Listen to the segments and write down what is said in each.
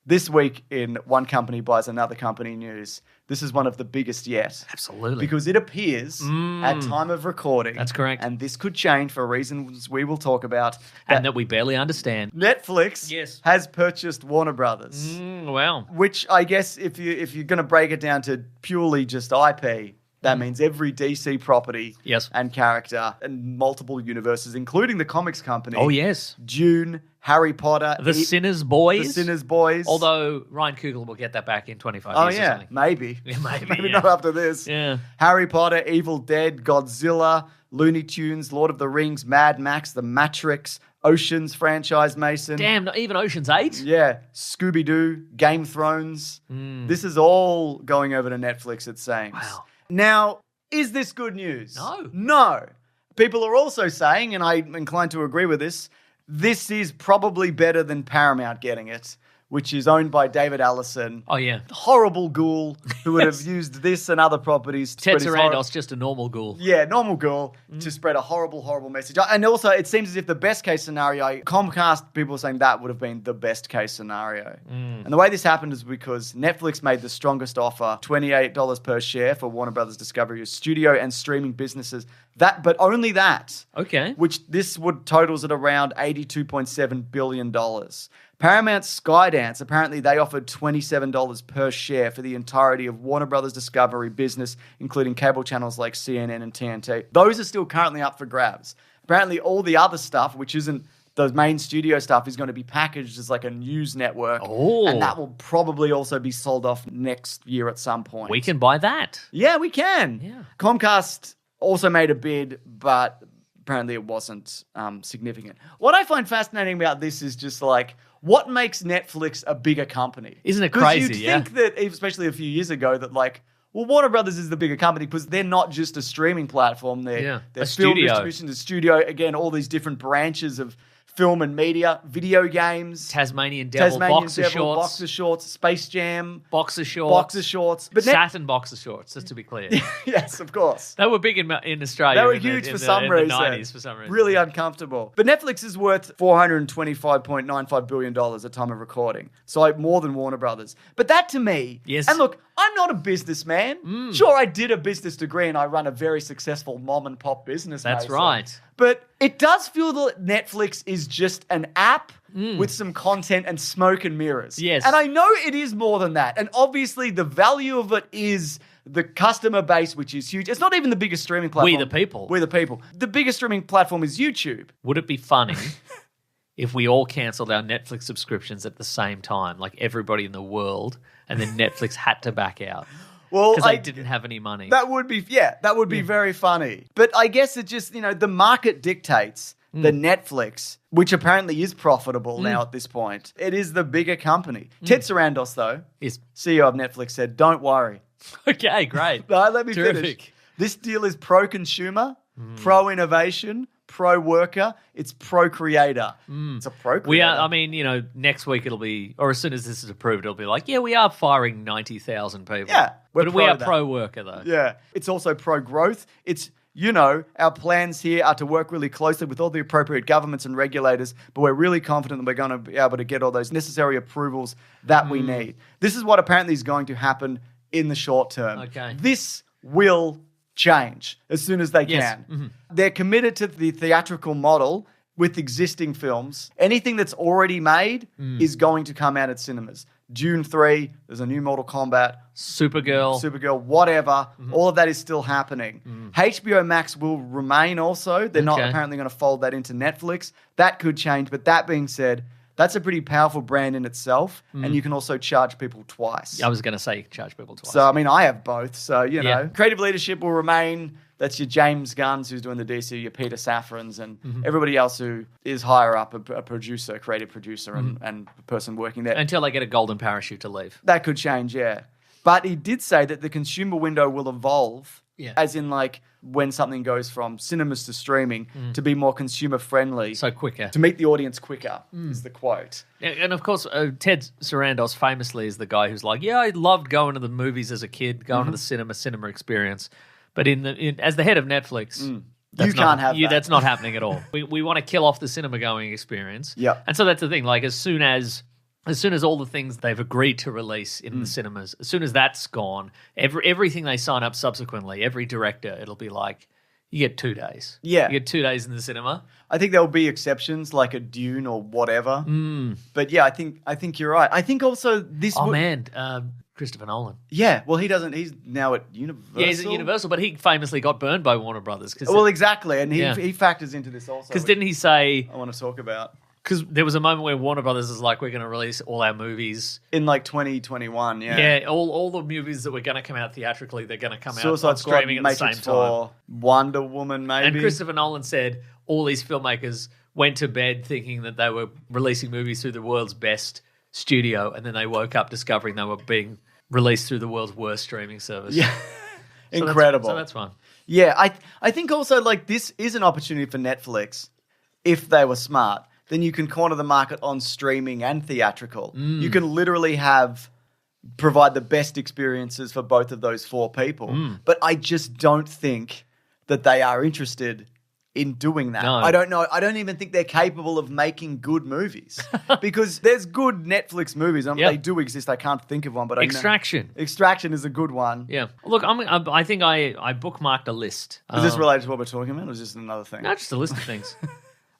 This week in One Company Buys Another Company news, this is one of the biggest yet. Absolutely. Because it appears at time of recording. That's correct. And this could change for reasons we will talk about. And that we barely understand. Netflix has purchased Warner Brothers. Wow. Which I guess if you're going to break it down to purely just IP, that means every DC property and character and multiple universes, including the comics company. Oh, yes. Dune, Harry Potter. The Sinners Boys. The Sinners Boys. Although Ryan Coogler will get that back in 25 years or something. Maybe. Yeah, maybe. Maybe not after this. Yeah. Harry Potter, Evil Dead, Godzilla, Looney Tunes, Lord of the Rings, Mad Max, The Matrix, Oceans franchise, Mason. Damn, not even Ocean's 8? Yeah. Scooby-Doo, Game of Thrones. This is all going over to Netflix, it seems. Wow. Now, is this good news? No. No. People are also saying, and I'm inclined to agree with this is probably better than Paramount getting it, which is owned by David Allison. Oh, yeah. Horrible ghoul who would have used this and other properties to Ted spread his Sarandos, just a normal ghoul. Yeah, normal ghoul to spread a horrible, horrible message. And also, it seems as if the best case scenario, Comcast, people are saying that would have been the best case scenario. And the way this happened is because Netflix made the strongest offer, $28 per share for Warner Brothers Discovery studio and streaming businesses. But only that. Okay. Which this would totals at around $82.7 billion. Paramount Skydance, apparently they offered $27 per share for the entirety of Warner Brothers Discovery business, including cable channels like CNN and TNT. Those are still currently up for grabs. Apparently all the other stuff, which isn't the main studio stuff, is going to be packaged as like a news network. Oh. And that will probably also be sold off next year at some point. We can buy that. Yeah, we can. Yeah. Comcast also made a bid, but apparently it wasn't significant. What I find fascinating about this is just like, what makes Netflix a bigger company? Isn't it crazy? Because you'd think that, especially a few years ago, that like, well, Warner Brothers is the bigger company because they're not just a streaming platform. They're a film studio. distribution, the studio, again, all these different branches of film and media, video games. Tasmanian Devil, boxer shorts. Space Jam. Boxer shorts. But Satin boxer shorts, just to be clear. Yes, of course. They were big in Australia. They were huge for some reason. In the 90s for some reason. Really uncomfortable. But Netflix is worth $425.95 billion at time of recording. So like more than Warner Brothers. But that to me, and look, I'm not a businessman. Sure, I did a business degree and I run a very successful mom and pop business. That's right. But it does feel that Netflix is just an app with some content and smoke and mirrors. Yes. And I know it is more than that. And obviously the value of it is the customer base, which is huge. It's not even the biggest streaming platform. We the people. The biggest streaming platform is YouTube. Would it be funny if we all cancelled our Netflix subscriptions at the same time, like everybody in the world, and then Netflix had to back out? Well, because they didn't have any money. That would be, very funny. But I guess it just, the market dictates the Netflix, which apparently is profitable now at this point. It is the bigger company. Ted Sarandos, though, CEO of Netflix, said, don't worry. Okay, great. No, let me Terrific. finish. This deal is pro-consumer, pro-innovation, pro-worker, it's pro-creator. It's a pro-creator. We are, next week it'll be, or as soon as this is approved, it'll be like, yeah, we are firing 90,000 people. Yeah. But we are pro-worker, though. Yeah. It's also pro-growth. It's, our plans here are to work really closely with all the appropriate governments and regulators, but we're really confident that we're going to be able to get all those necessary approvals that we need. This is what apparently is going to happen in the short term. Okay. This will change as soon as they can. Mm-hmm. They're committed to the theatrical model with existing films. Anything that's already made is going to come out at cinemas. June 3, there's a new Mortal Kombat. Supergirl, whatever. All of that is still happening. HBO Max will remain also. They're not apparently going to fold that into Netflix. That could change. But that being said, that's a pretty powerful brand in itself, and you can also charge people twice. I was going to say you can charge people twice. So, I have both. So, creative leadership will remain. That's your James Gunns, who's doing the DC, your Peter Safrans, and everybody else who is higher up, a producer, creative producer, and a person working there. Until they get a golden parachute to leave. That could change, yeah. But he did say that the consumer window will evolve, as in like when something goes from cinemas to streaming to be more consumer friendly. So quicker. To meet the audience quicker is the quote. And of course, Ted Sarandos famously is the guy who's like, I loved going to the movies as a kid, going to the cinema experience. But as the head of Netflix, you can't have that. That's not happening at all. We want to kill off the cinema going experience. Yeah. And so that's the thing. Like as soon as as soon as all the things they've agreed to release in the cinemas, as soon as that's gone, everything they sign up subsequently, every director, it'll be like, you get 2 days. Yeah. You get 2 days in the cinema. I think there'll be exceptions like a Dune or whatever. But yeah, I think you're right. I think also this. Christopher Nolan. Yeah, well, he's now at Universal. Yeah, he's at Universal, but he famously got burned by Warner Brothers. Well, exactly, and he factors into this also. Because didn't he say? I want to talk about. Because there was a moment where Warner Brothers is like, we're going to release all our movies in like 2021. Yeah, yeah, all the movies that were going to come out theatrically, they're going to come out on Squad, streaming at the same time. Wonder Woman, maybe. And Christopher Nolan said all these filmmakers went to bed thinking that they were releasing movies through the world's best studio, and then they woke up discovering they were being released through the world's worst streaming service. Yeah, incredible. So that's fun. Yeah, I think also like this is an opportunity for Netflix if they were smart. Then you can corner the market on streaming and theatrical. You can literally provide the best experiences for both of those 4 people. But I just don't think that they are interested in doing that. No. I don't know. I don't even think they're capable of making good movies because there's good Netflix movies. They do exist. I can't think of one, but Extraction. Extraction is a good one. Yeah. Look, I think I bookmarked a list. Is this related to what we're talking about, or is this another thing? No, just a list of things.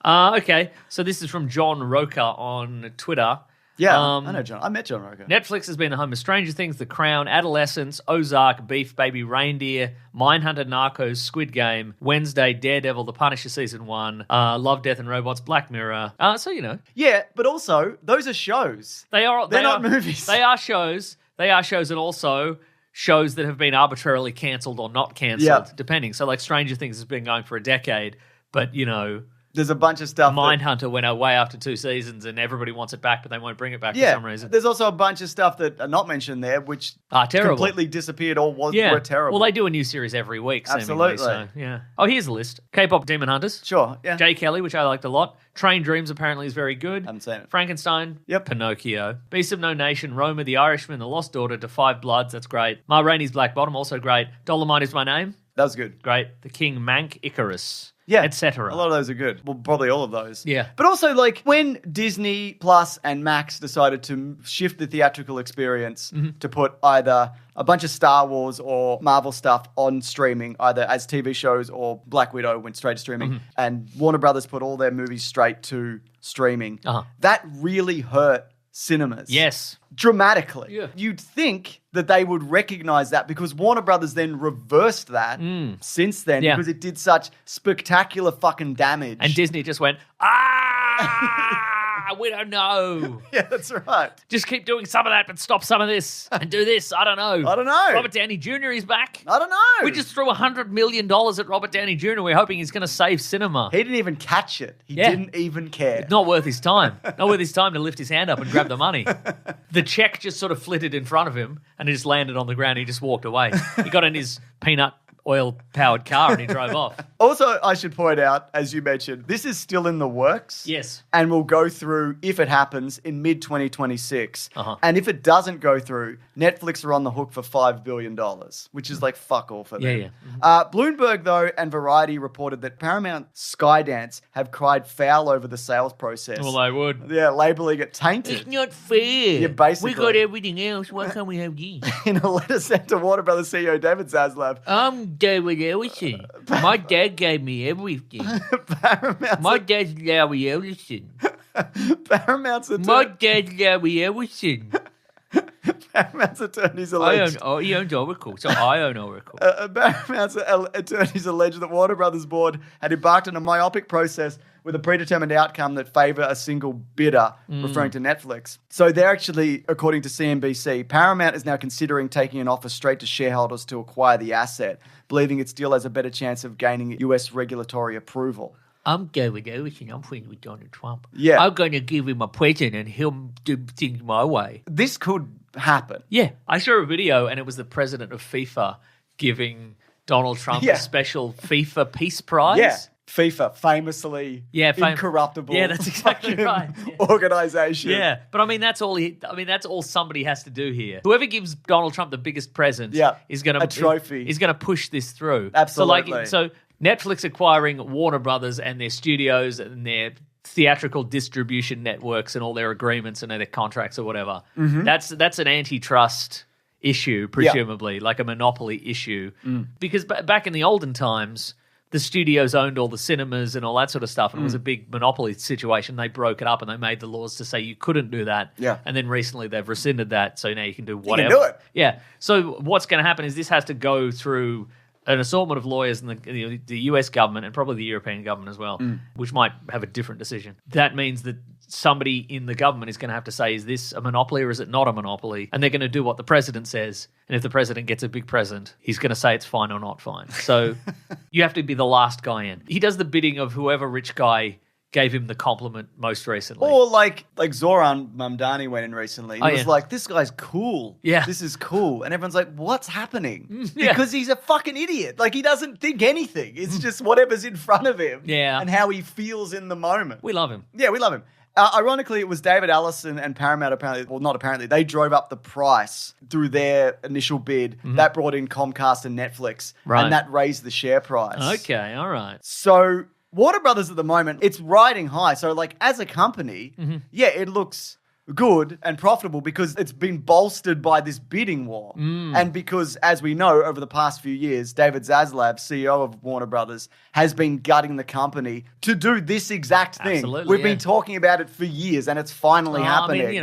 Okay, so this is from John Roca on Twitter. Yeah, I know John. I met John Roca. Netflix has been the home of Stranger Things, The Crown, Adolescence, Ozark, Beef, Baby Reindeer, Mindhunter, Narcos, Squid Game, Wednesday, Daredevil, The Punisher Season 1, Love, Death and Robots, Black Mirror. So, you know. Yeah, but also, those are shows. They're not movies. They are shows. They are shows, and also shows that have been arbitrarily cancelled or not cancelled, depending. So, like, Stranger Things has been going for a decade, but, you know... There's a bunch of stuff. Mindhunter went away after 2 seasons and everybody wants it back, but they won't bring it back for some reason. There's also a bunch of stuff that are not mentioned there, which completely disappeared or were terrible. Well, they do a new series every week, Absolutely. So, yeah. Oh, here's a list. K-pop Demon Hunters. Sure, yeah. Jay Kelly, which I liked a lot. Train Dreams apparently is very good. Haven't seen it. Frankenstein. Yep. Pinocchio. Beast of No Nation. Roma, The Irishman, The Lost Daughter, To Five Bloods. That's great. Ma Rainey's Black Bottom, also great. Dolomite Is My Name. That was good. Great. The King, Mank, Icarus. Yeah, etc. A lot of those are good. Well, probably all of those. Yeah. But also, like, when Disney Plus and Max decided to shift the theatrical experience to put either a bunch of Star Wars or Marvel stuff on streaming, either as TV shows or Black Widow went straight to streaming, and Warner Brothers put all their movies straight to streaming, that really hurt cinemas. Yes. Dramatically. Yeah. You'd think that they would recognize that because Warner Brothers then reversed that since then because it did such spectacular fucking damage. And Disney just went, we don't know. Yeah, that's right. Just keep doing some of that, but stop some of this and do this. I don't know. Robert Downey Jr. is back. I don't know. We just threw $100 million at Robert Downey Jr. We're hoping he's going to save cinema. He didn't even catch it. He didn't even care. Not worth his time. Not worth his time to lift his hand up and grab the money. The check just sort of flitted in front of him and it just landed on the ground. He just walked away. He got in his peanut oil-powered car and he drove off. Also, I should point out, as you mentioned, this is still in the works. Yes. And will go through, if it happens, in mid-2026. And if it doesn't go through, Netflix are on the hook for $5 billion, which is like fuck all for them. Yeah. Bloomberg, though, and Variety reported that Paramount Skydance have cried foul over the sales process. Well, they would. Yeah, labeling it tainted. It's not fair. Yeah, basically. We got everything else. Why can't we have this? In a letter sent to Warner Brothers CEO David Zaslav, David Ellison. My dad gave me everything. My dad's Larry Ellison. Paramount's My dad's Larry Ellison. Paramount's attorneys alleged. He owns Oracle, so I own Oracle. Paramount's attorneys alleged that Warner Brothers board had embarked on a myopic process with a predetermined outcome that favour a single bidder, referring to Netflix. So they're actually, according to CNBC, Paramount is now considering taking an offer straight to shareholders to acquire the asset, believing its deal has a better chance of gaining US regulatory approval. I'm David Ellison. I'm friends with Donald Trump. Yeah. I'm going to give him a present and he'll do things my way. This could happen. Yeah. I saw a video and it was the president of FIFA giving Donald Trump a special FIFA Peace Prize. Yeah. FIFA, famously incorruptible. Yeah, that's exactly right. Organization. Yeah, but I mean that's all somebody has to do here. Whoever gives Donald Trump the biggest present is going to a trophy. Is going to push this through. Absolutely. So Netflix acquiring Warner Brothers and their studios and their theatrical distribution networks and all their agreements and their contracts or whatever. That's an antitrust issue, presumably, like a monopoly issue. Because back in the olden times, the studios owned all the cinemas and all that sort of stuff, and it was a big monopoly situation. They broke it up and they made the laws to say you couldn't do that. Yeah. And then recently they've rescinded that, so now you can do whatever. You can do it. Yeah. So what's going to happen is this has to go through an assortment of lawyers in the US government and probably the European government as well, which might have a different decision. That means that somebody in the government is going to have to say, is this a monopoly or is it not a monopoly? And they're going to do what the president says. And if the president gets a big present, he's going to say it's fine or not fine. So you have to be the last guy in. He does the bidding of whoever rich guy gave him the compliment most recently. Or like Zoran Mamdani went in recently. He was like, this guy's cool. Yeah. This is cool. And everyone's like, what's happening? Yeah. Because he's a fucking idiot. Like, he doesn't think anything. It's just whatever's in front of him. Yeah. And how he feels in the moment. We love him. Yeah, we love him. Ironically, it was David Allison and Paramount apparently, well, not apparently, they drove up the price through their initial bid. That brought in Comcast and Netflix. Right. And that raised the share price. Okay, all right. So Warner Brothers at the moment, it's riding high. So like as a company, yeah, it looks good and profitable because it's been bolstered by this bidding war. And because, as we know, over the past few years, David Zaslav, CEO of Warner Brothers, has been gutting the company to do this exact thing. Absolutely, We've been talking about it for years and it's finally happening.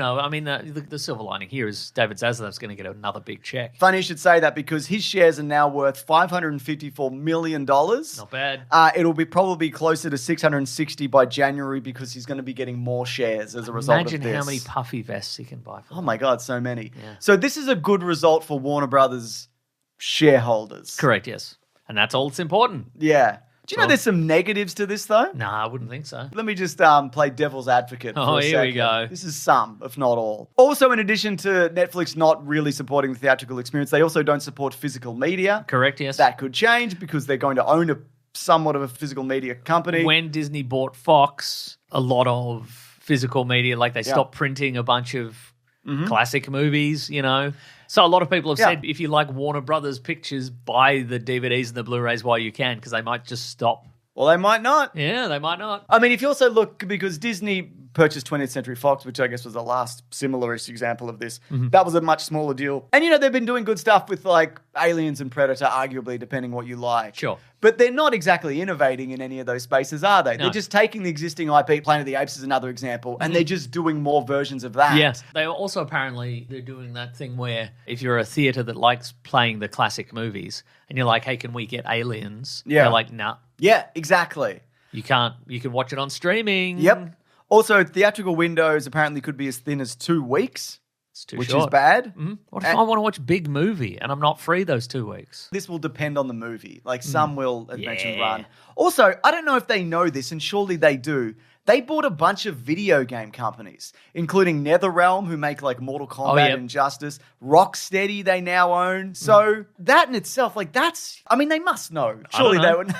The silver lining here is David Zaslav's going to get another big check. Funny you should say that because his shares are now worth $554 million. Not bad. It'll be probably closer to 660 by January because he's going to be getting more shares as a result of this. Imagine how many puffy vests he can buy for. Oh my God, so many. Yeah. So this is a good result for Warner Brothers shareholders. Correct, yes. And that's all that's important. Yeah. Do you know there's some negatives to this though? Nah, I wouldn't think so. Let me just play devil's advocate for a here second. we go. This is some, if not all. Also, in addition to Netflix not really supporting the theatrical experience, they also don't support physical media. Correct, yes. That could change because they're going to own somewhat of a physical media company. When Disney bought Fox, a lot of physical media, like they stopped printing a bunch of classic movies, you know. So a lot of people have said, if you like Warner Brothers pictures, buy the DVDs and the Blu-rays while you can, because they might just stop. Well, they might not. Yeah, they might not. I mean, if you also look, because Disney purchased 20th Century Fox, which I guess was the last similar-ish example of this, that was a much smaller deal. And, you know, they've been doing good stuff with, like, Aliens and Predator, arguably, depending what you like. Sure. But they're not exactly innovating in any of those spaces, are they? No. They're just taking the existing IP, Planet of the Apes is another example, and they're just doing more versions of that. Yeah. They also apparently, they're doing that thing where if you're a theater that likes playing the classic movies, and you're like, hey, can we get Aliens? Yeah. They're like, nah. Yeah, exactly. You can't. You can watch it on streaming. Yep. Also, theatrical windows apparently could be as thin as 2 weeks. It's too which short. is bad. What if I want to watch a big movie and I'm not free those 2 weeks? This will depend on the movie. Like some will, as mentioned, Yeah. run. Also, I don't know if they know this, and surely they do. They bought a bunch of video game companies, including NetherRealm, who make like Mortal Kombat and Injustice. Rocksteady they now own. So that in itself, like that's, I mean, they must know. Surely they would.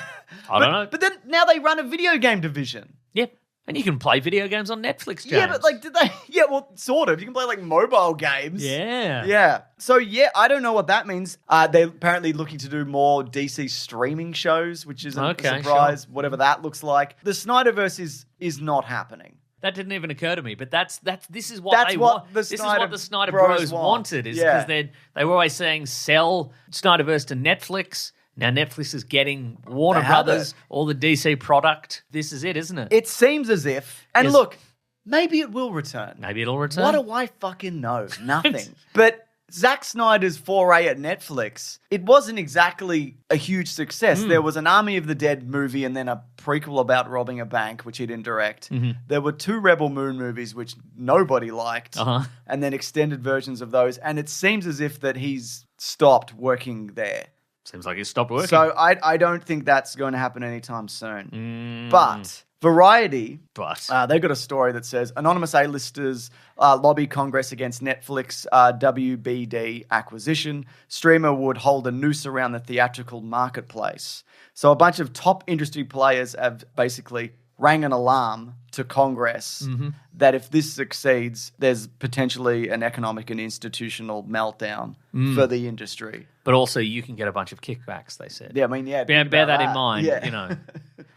I don't know. But then now they run a video game division. Yep. And you can play video games on Netflix, James. Yeah, but like, did they? Yeah, well, sort of. You can play like mobile games. Yeah. Yeah. So, yeah, I don't know what that means. They're apparently looking to do more DC streaming shows, which is a surprise, whatever that looks like. The Snyderverse is not happening. That didn't even occur to me, but this is what they want. This is what the Snyder Bros wanted. Is because they were always saying sell Snyderverse to Netflix. Now Netflix is getting Warner Brothers, all the DC product. This is it, isn't it? It seems as if, and look, maybe it will return. Maybe it'll return. What do I fucking know? Nothing. But Zack Snyder's foray at Netflix, it wasn't exactly a huge success. There was an Army of the Dead movie and then a prequel about robbing a bank, which he didn't direct. There were 2 Rebel Moon movies, which nobody liked, and then extended versions of those. And it seems as if that he's stopped working there. Seems like it stopped working. So I don't think that's going to happen anytime soon. But Variety, they've got a story that says anonymous A-listers lobby Congress against Netflix WBD acquisition. Streamer would hold a noose around the theatrical marketplace. So a bunch of top industry players have basically rang an alarm to Congress that if this succeeds, there's potentially an economic and institutional meltdown for the industry. But also, you can get a bunch of kickbacks, they said. Yeah, I mean, Bear that in mind, you know.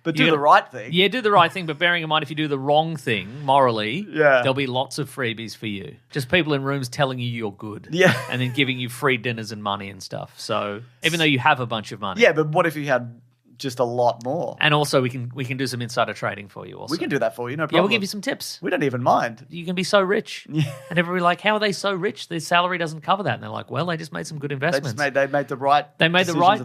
But do the right thing. Yeah, do the right thing, but bearing in mind if you do the wrong thing morally, there'll be lots of freebies for you. Just people in rooms telling you you're good. Yeah. And then giving you free dinners and money and stuff. So even though you have a bunch of money. Yeah, but what if you had just a lot more? And also we can do some insider trading for you also. We can do that for you, no problem. Yeah, we'll give you some tips. We don't even mind. You can be so rich. Yeah. And everybody like, how are they so rich? Their salary doesn't cover that. And they're like, well, they just made some good investments. They made the right They made the right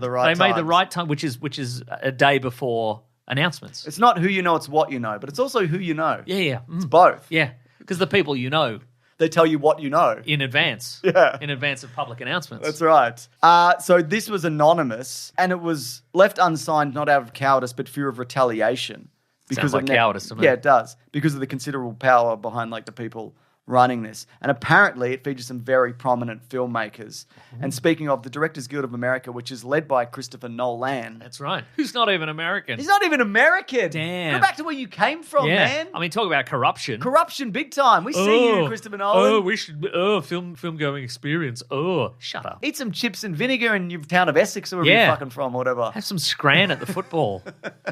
times. time, which is a day before announcements. It's not who you know, it's what you know, but it's also who you know. Yeah. It's both. Yeah, because the people you know they tell you what you know in advance. Yeah. In advance of public announcements. That's right. So this was anonymous, and it was left unsigned not out of cowardice, but fear of retaliation. Sounds like cowardice to me. Yeah, it does. Because of the considerable power behind like the people running this. And apparently it features some very prominent filmmakers. And speaking of the Directors Guild of America, which is led by Christopher Nolan. That's right. Who's not even American. He's not even American. Damn. Go back to where you came from, man. I mean, talk about corruption. Corruption big time. We see you, Christopher Nolan. Oh, we should. Film going experience. Oh, shut up. Eat some chips and vinegar in your town of Essex or wherever you're fucking from or whatever. Have some scran at the football.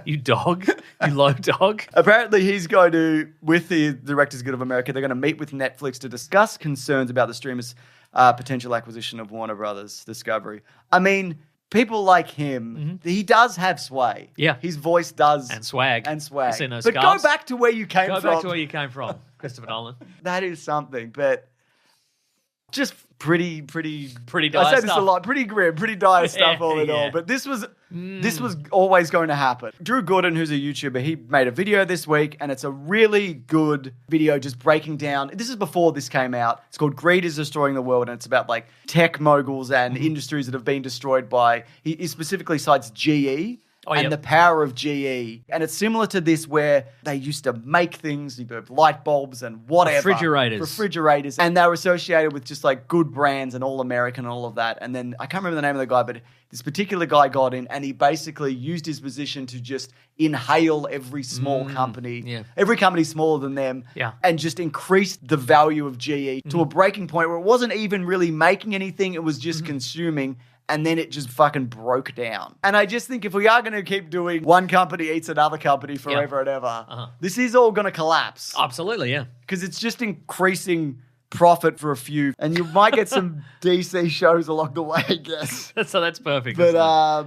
You dog. You low dog. Apparently he's going to, with the Directors Guild of America, they're going to meet with Netflix to discuss concerns about the streamer's potential acquisition of Warner Brothers Discovery. I mean, people like him, he does have sway. Yeah. His voice does. And swag. But scarves. go back to where you came from. Go back to where you came from, Christopher Nolan. That is something, but just pretty dire I say this stuff. a lot, pretty grim, pretty dire stuff all in all. But this was always going to happen. Drew Gooden, who's a YouTuber, he made a video this week, and it's a really good video just breaking down. This is before this came out. It's called Greed is Destroying the World, and it's about like tech moguls and industries that have been destroyed by, he specifically cites GE. The power of GE. And it's similar to this where they used to make things, light bulbs and whatever. Refrigerators. And they were associated with just like good brands and all American and all of that. And then I can't remember the name of the guy, but this particular guy got in and he basically used his position to just inhale every small company. Yeah. Every company smaller than them. Yeah. And just increased the value of GE to a breaking point where it wasn't even really making anything. It was just consuming. And then it just fucking broke down. And I just think if we are going to keep doing one company eats another company forever and ever, this is all going to collapse. Absolutely, yeah. Because it's just increasing profit for a few. And you might get some DC shows along the way, I guess. So that's perfect. But I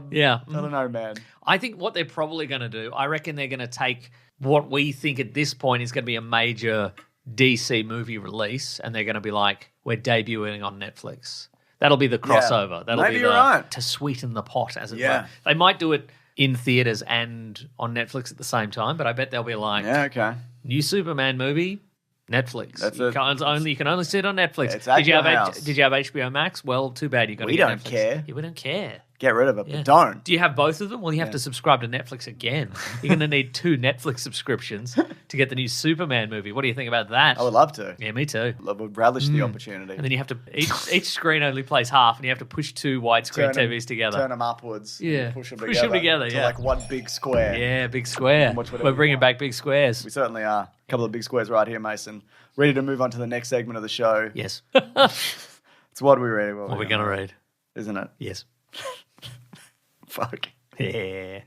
don't know, man. I think what they're probably going to do, I reckon they're going to take what we think at this point is going to be a major DC movie release, and they're going to be like, we're debuting on Netflix. That'll be the crossover. That'll Maybe be you're right. to sweeten the pot, as it were. They might do it in theaters and on Netflix at the same time, but I bet they'll be like, new Superman movie, Netflix. You can only see it on Netflix. It's at your house. Did you have HBO Max? Well, too bad. You got to get Netflix. Care. Yeah, we don't care. Get rid of it, but don't. Do you have both of them? Well, you have to subscribe to Netflix again. You're going to need 2 Netflix subscriptions to get the new Superman movie. What do you think about that? I would love to. Yeah, me too. I would relish the opportunity. And then you have to, each screen only plays half, and you have to push 2 widescreen TVs together. Turn them upwards. Yeah. Push them together. To like one big square. Yeah, big square. We're bringing back big squares. We certainly are. A couple of big squares right here, Mason. Ready to move on to the next segment of the show. Yes. It's what we read. What we're going to read. Isn't it? Yes. Fuck. Yeah.